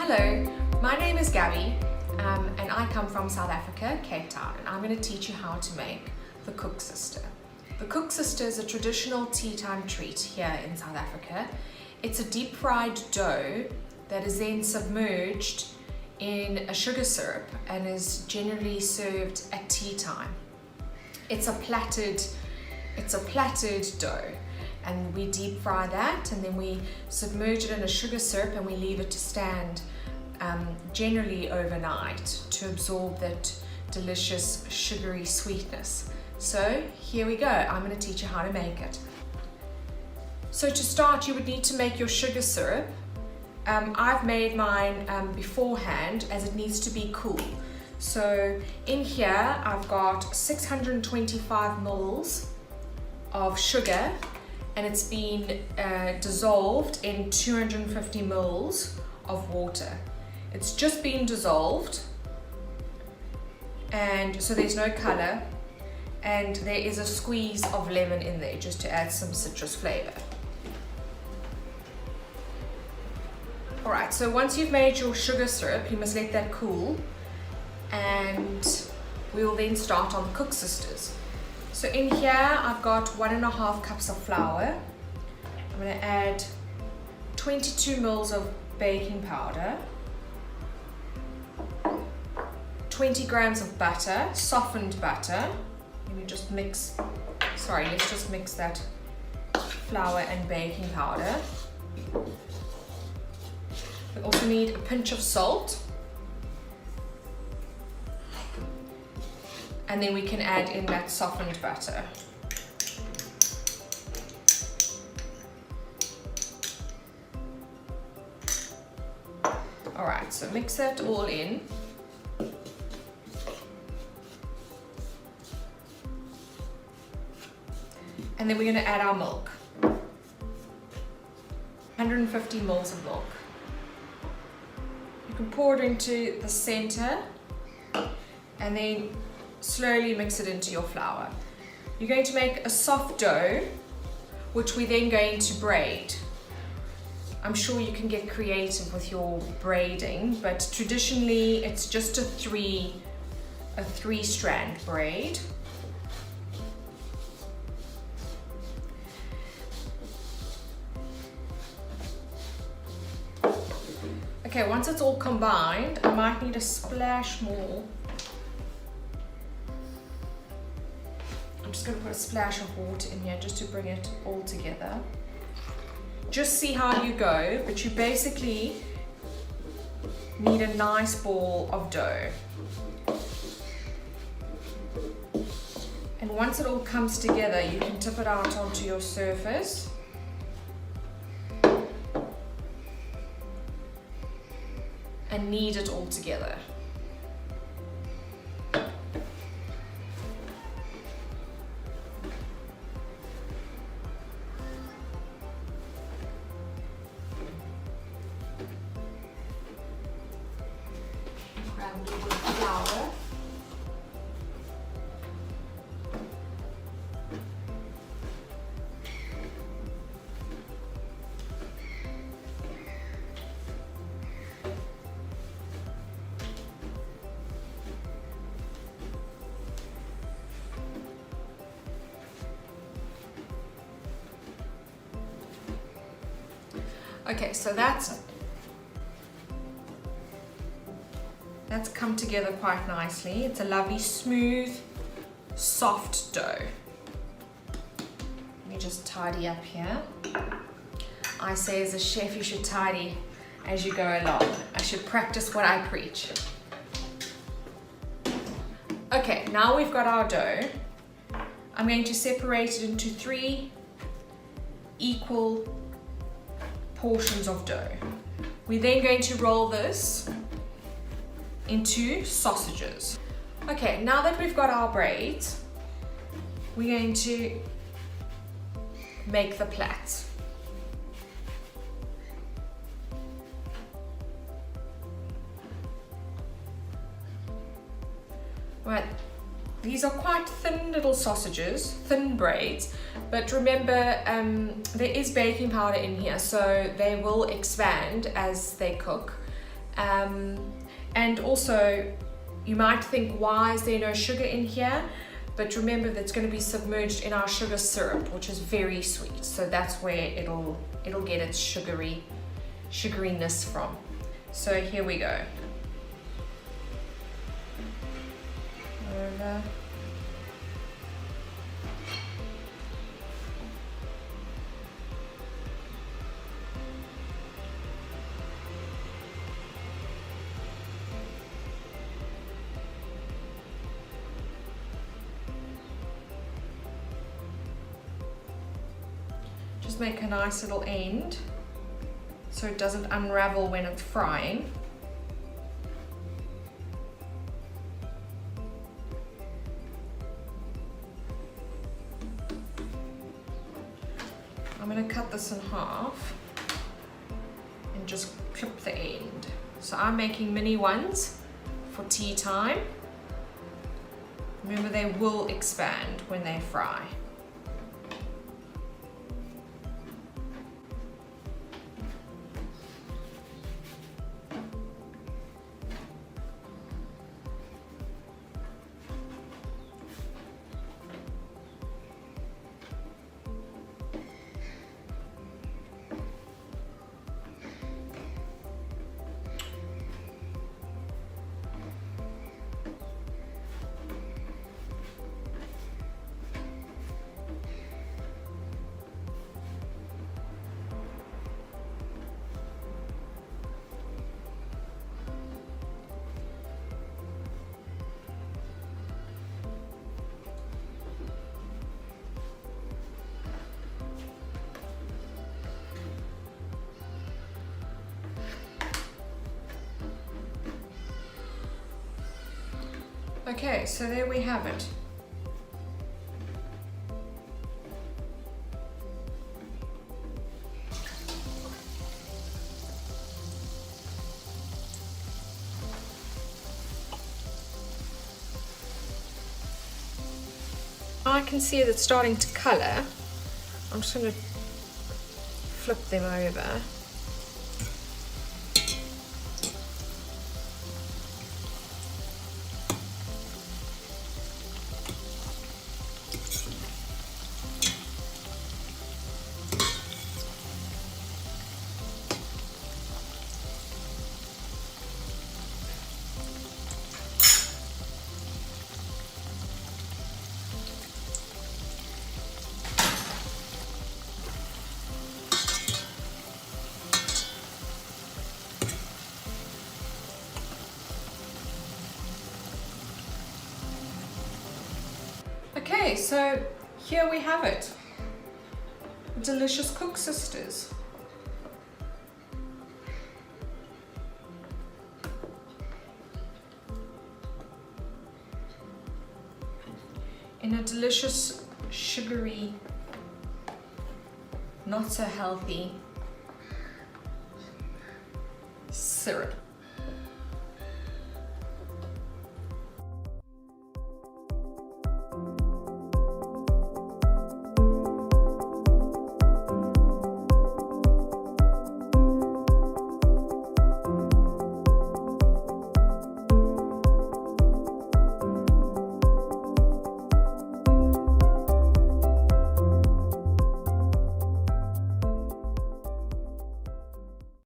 Hello, my name is Gabby and I come from South Africa, Cape Town, and I'm going to teach you how to make the Koeksister. The Koeksister is a traditional tea time treat here in South Africa. It's a deep fried dough that is then submerged in a sugar syrup and is generally served at tea time. It's a platted dough, and we deep fry that and then we submerge it in a sugar syrup and we leave it to stand generally overnight to absorb that delicious sugary sweetness. So here we go, I'm going to teach you how to make it. So to start, you would need to make your sugar syrup. I've made mine beforehand as it needs to be cool. So in here I've got 625 mils of sugar, and it's been dissolved in 250 mils of water. It's just been dissolved, and so there's no color, and there is a squeeze of lemon in there just to add some citrus flavor. Alright, so once you've made your sugar syrup, you must let that cool, and we'll then start on the Koeksisters. So in here I've got 1.5 cups of flour. I'm going to add 22 mils of baking powder, 20 grams of butter, softened butter. Let's just mix that flour and baking powder. We also need a pinch of salt. And then we can add in that softened butter. Alright, so mix that all in. And then we're going to add our milk. 150 mils of milk. You can pour it into the center and then slowly mix it into your flour. You're going to make a soft dough, which we're then going to braid. I'm sure you can get creative with your braiding, but traditionally it's just a three strand braid. Okay, once it's all combined, I might need a splash more. I'm just going to put a splash of water in here just to bring it all together. Just see how you go, but you basically need a nice ball of dough. And once it all comes together, you can tip it out onto your surface. And knead it all together. Grab a little bit of flour. Okay, so that's come together quite nicely. It's a lovely, smooth, soft dough. Let me just tidy up here. I say as a chef, you should tidy as you go along. I should practice what I preach. Okay, now we've got our dough. I'm going to separate it into 3 equal portions of dough. We're then going to roll this into sausages. Okay, now that we've got our braids, we're going to make the plats. Right, these are quite thin little sausages, thin braids, but remember there is baking powder in here, so they will expand as they cook. And also, you might think, why is there no sugar in here? But remember, that's going to be submerged in our sugar syrup, which is very sweet. So that's where it'll get its sugariness from. So here we go. Over. Just make a nice little end so it doesn't unravel when it's frying. I'm going to cut this in half and just clip the end. So I'm making mini ones for tea time. Remember, they will expand when they fry. Okay, so there we have it. I can see that it's starting to colour. I'm just going to flip them over. Okay, so here we have it. Delicious Koeksisters. In a delicious, sugary, not so healthy syrup.